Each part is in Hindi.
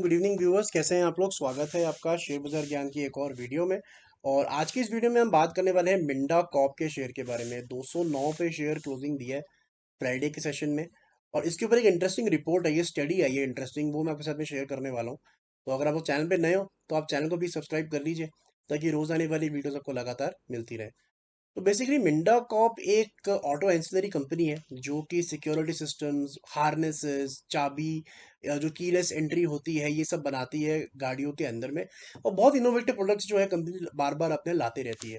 गुड इवनिंग व्यूअर्स, कैसे हैं आप लोग। स्वागत है आपका शेयर बाजार ज्ञान की एक और वीडियो में। और आज की इस वीडियो में हम बात करने वाले हैं मिंडा कॉप के शेयर के बारे में। 209 पे शेयर क्लोजिंग दिया है फ्राइडे के सेशन में। और इसके ऊपर एक इंटरेस्टिंग रिपोर्ट आई है, स्टडी आई है इंटरेस्टिंग, वो मैं आपके साथ में शेयर करने वाला हूँ। तो अगर आप लोग चैनल पे नए हो तो आप चैनल को भी सब्सक्राइब कर लीजिए, ताकि रोज आने वाली वीडियोस आपको लगातार मिलती रहे। तो बेसिकली मिंडा कॉप एक ऑटो एंसिलरी कंपनी है जो कि सिक्योरिटी सिस्टम्स, हार्नेसेस, चाबी, जो कीलेस एंट्री होती है, ये सब बनाती है गाड़ियों के अंदर में। और बहुत इनोवेटिव प्रोडक्ट्स जो है कंपनी बार बार अपने लाते रहती है।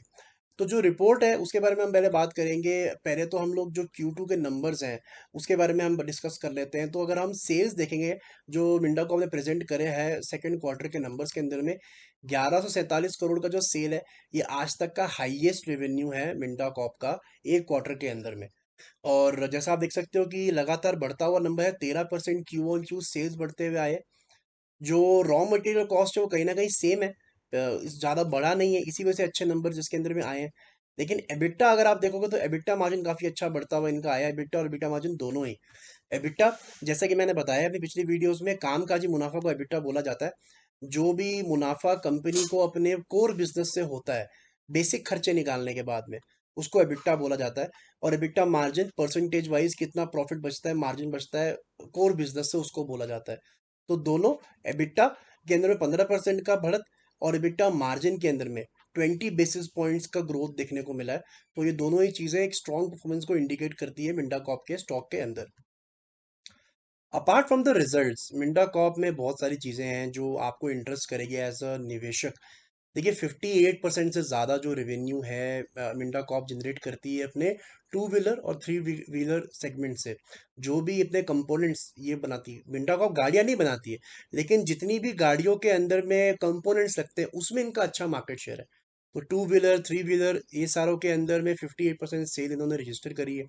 तो जो रिपोर्ट है उसके बारे में हम पहले बात करेंगे। पहले तो हम लोग जो Q2 के नंबर्स हैं उसके बारे में हम डिस्कस कर लेते हैं। तो अगर हम सेल्स देखेंगे जो मिंडा को हमने प्रेजेंट करे हैं सेकंड क्वार्टर के नंबर्स के अंदर में, 1147 करोड़ का जो सेल है, ये आज तक का हाईएस्ट रेवेन्यू है मिंडा कॉप का एक क्वार्टर के अंदर में। और जैसा आप देख सकते हो कि लगातार बढ़ता हुआ नंबर है, 13% Q1Q सेल्स बढ़ते हुए आए। जो रॉ मटेरियल कॉस्ट है वो कहीं ना कहीं सेम है, ज़्यादा बड़ा नहीं है, इसी वजह से अच्छे नंबर जिसके अंदर में आए हैं। लेकिन एबिटा अगर आप देखोगे तो एबिटा मार्जिन काफ़ी अच्छा बढ़ता हुआ इनका आया है, एबिटा और एबिटा मार्जिन दोनों ही। एबिटा, जैसा कि मैंने बताया अपनी पिछली वीडियोस में, कामकाजी मुनाफा को एबिटा बोला जाता है। जो भी मुनाफा कंपनी को अपने कोर बिजनेस से होता है, बेसिक खर्चे निकालने के बाद में, उसको एबिटा बोला जाता है। और एबिटा मार्जिन परसेंटेज वाइज कितना प्रॉफिट बचता है, मार्जिन बचता है कोर बिजनेस से, उसको बोला जाता है। तो दोनों, एबिटा के अंदर में 15% का बढ़त और एबिटा मार्जिन के अंदर में 20 बेसिस पॉइंट्स का ग्रोथ देखने को मिला है। तो ये दोनों ही चीज़ें एक स्ट्रॉन्ग परफॉर्मेंस को इंडिकेट करती है मिंडा कॉप के स्टॉक के अंदर। Apart from the results, Minda Corp में बहुत सारी चीज़ें हैं जो आपको इंटरेस्ट करेगी एज अ निवेशक। देखिए, 58% से ज़्यादा जो रेवेन्यू है मिंडा कॉप जनरेट करती है अपने टू व्हीलर और थ्री व्हीलर सेगमेंट से। जो भी अपने कंपोनेंट्स ये बनाती है, मिंडा कॉप गाड़ियाँ नहीं बनाती है, लेकिन जितनी भी गाड़ियों के अंदर में कंपोनेंट्स लगते हैं उसमें इनका अच्छा मार्केट शेयर है। तो टू व्हीलर, थ्री व्हीलर, ये सारों के अंदर में 58% सेल इन्होंने रजिस्टर करी है।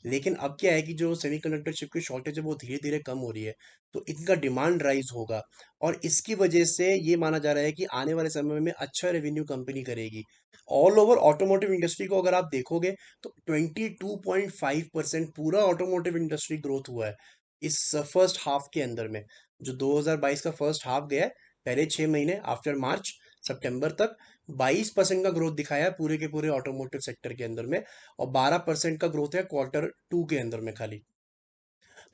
लेकिन अब क्या है कि जो सेमीकंडक्टर चिप की शॉर्टेज है वो धीरे धीरे कम हो रही है, तो इनका डिमांड राइज होगा। और इसकी वजह से ये माना जा रहा है कि आने वाले समय में अच्छा रेवेन्यू कंपनी करेगी। ऑल ओवर ऑटोमोटिव इंडस्ट्री को अगर आप देखोगे तो 22.5% पूरा ऑटोमोटिव इंडस्ट्री ग्रोथ हुआ है इस फर्स्ट हाफ के अंदर में। जो 2022 का फर्स्ट हाफ गया है, पहले 6 महीने आफ्टर मार्च सितंबर तक 22% का ग्रोथ दिखाया है पूरे के पूरे ऑटोमोटिव सेक्टर के अंदर में। और 12% का ग्रोथ है Q2 के अंदर में खाली।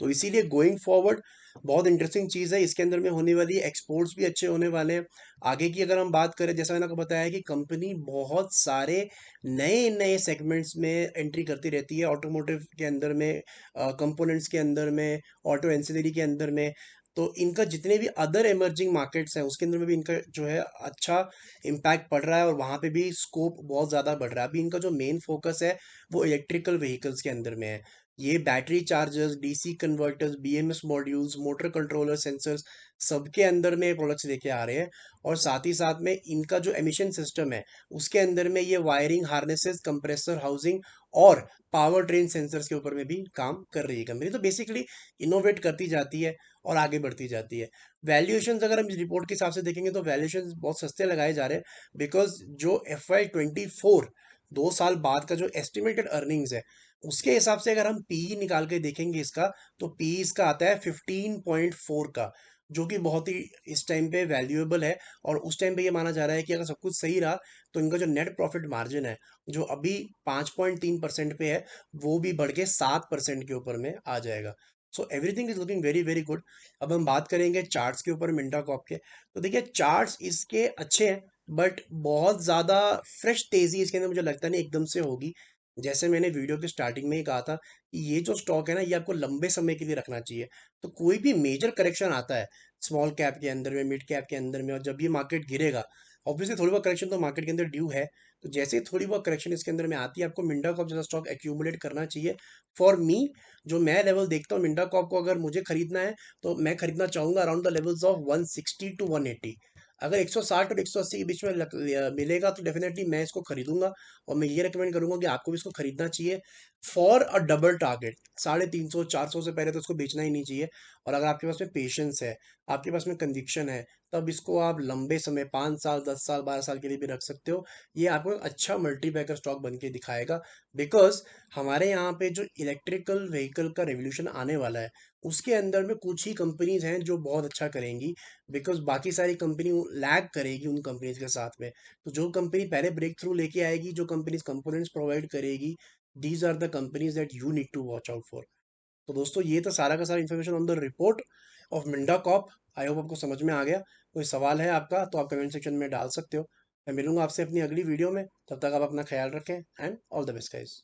तो इसीलिए गोइंग फॉरवर्ड बहुत इंटरेस्टिंग चीज़ है इसके अंदर में होने वाली है। एक्सपोर्ट्स भी अच्छे होने वाले हैं। आगे की अगर हम बात करें, जैसा मैंने आपको बताया कि कंपनी बहुत सारे नए नए सेगमेंट्स में एंट्री करती रहती है, ऑटोमोटिव के अंदर में, कंपोनेंट्स के अंदर में, ऑटो एंसिलरी के अंदर में। तो इनका जितने भी अदर इमर्जिंग मार्केट्स हैं उसके अंदर में भी इनका जो है अच्छा इम्पैक्ट पड़ रहा है, और वहाँ पे भी स्कोप बहुत ज़्यादा बढ़ रहा है। अभी इनका जो मेन फोकस है वो इलेक्ट्रिकल व्हीकल्स के अंदर में है। ये battery chargers, DC converters, BMS modules, motor controller, sensors, सबके अंदर में प्रोडक्ट्स लेके आ रहे हैं। और साथ ही साथ में इनका जो एमिशन सिस्टम है उसके अंदर में ये वायरिंग हार्नेसेस, कंप्रेसर हाउसिंग और पावर ट्रेन सेंसर्स के ऊपर में भी काम कर रही है कंपनी। तो बेसिकली इनोवेट करती जाती है और आगे बढ़ती जाती है। वैल्यूएशंस अगर हम इस रिपोर्ट के हिसाब से देखेंगे तो वैल्यूएशंस बहुत सस्ते लगाए जा रहे हैं, बिकॉज जो FY24 2 साल बाद का जो एस्टिमेटेड अर्निंग्स है उसके हिसाब से अगर हम पीई निकाल के देखेंगे इसका, तो पीई इसका आता है 15.4 का, जो कि बहुत ही इस टाइम पे वैल्यूएबल है। और उस टाइम पे ये माना जा रहा है कि अगर सब कुछ सही रहा तो इनका जो नेट प्रॉफिट मार्जिन है, जो अभी 5.3% पे है, वो भी बढ़ के 7% के ऊपर में आ जाएगा। So everything is looking very very good. अब हम बात करेंगे चार्ट्स के ऊपर मिंटा कॉप के। तो देखिए, चार्ट्स इसके अच्छे हैं, बट बहुत ज़्यादा फ्रेश तेज़ी इसके अंदर मुझे लगता नहीं एकदम से होगी। जैसे मैंने वीडियो के स्टार्टिंग में ही कहा था कि ये जो स्टॉक है ना, ये आपको लंबे समय के लिए रखना चाहिए। तो कोई भी मेजर करेक्शन आता है स्मॉल कैप के अंदर में, मिड कैप के अंदर में, और जब ये मार्केट गिरेगा, ऑब्वियसली थोड़ी बहुत करेक्शन तो मार्केट के अंदर ड्यू है। तो जैसे ही थोड़ी बहुत करेक्शन इसके अंदर में आती है, आपको मिंडा कॉप जैसा स्टॉक एक्यूमुलेट करना चाहिए। फॉर मी, जो मैं लेवल देखता हूँ मिंडा कॉप को अगर मुझे खरीदना है, तो मैं खरीदना चाहूंगा around the levels of 160 to 180। अगर 160 और 180 के बीच में मिलेगा तो डेफिनेटली मैं इसको खरीदूंगा। और मैं ये रिकमेंड करूंगा कि आपको भी इसको खरीदना चाहिए फॉर अ डबल टारगेट। 350 400 से पहले तो इसको बेचना ही नहीं चाहिए। और अगर आपके पास में पेशेंस है, आपके पास में कन्विक्शन है, तब इसको आप लंबे समय, 5 साल, 10 साल, 12 साल के लिए भी रख सकते हो। ये आपको एक अच्छा मल्टीबैगर स्टॉक बन के दिखाएगा। बिकॉज हमारे यहाँ पे जो इलेक्ट्रिकल व्हीकल का रेवोल्यूशन आने वाला है उसके अंदर में कुछ ही कंपनीज हैं जो बहुत अच्छा करेंगी, बिकॉज बाकी सारी कंपनी लैग करेगी उन कंपनीज के साथ में। तो जो कंपनी पहले ब्रेक थ्रू लेके आएगी, जो कंपनीज कंपोनेंट्स प्रोवाइड करेगी, these are the companies that you need to watch out for. तो दोस्तों ये तो सारा का सारा information on the report of Minda Corp. I hope आपको समझ में आ गया। कोई सवाल है आपका तो आप कमेंट सेक्शन में डाल सकते हो। मैं मिलूंगा आपसे अपनी अगली वीडियो में, तब तक आप अपना ख्याल रखें and all the best guys.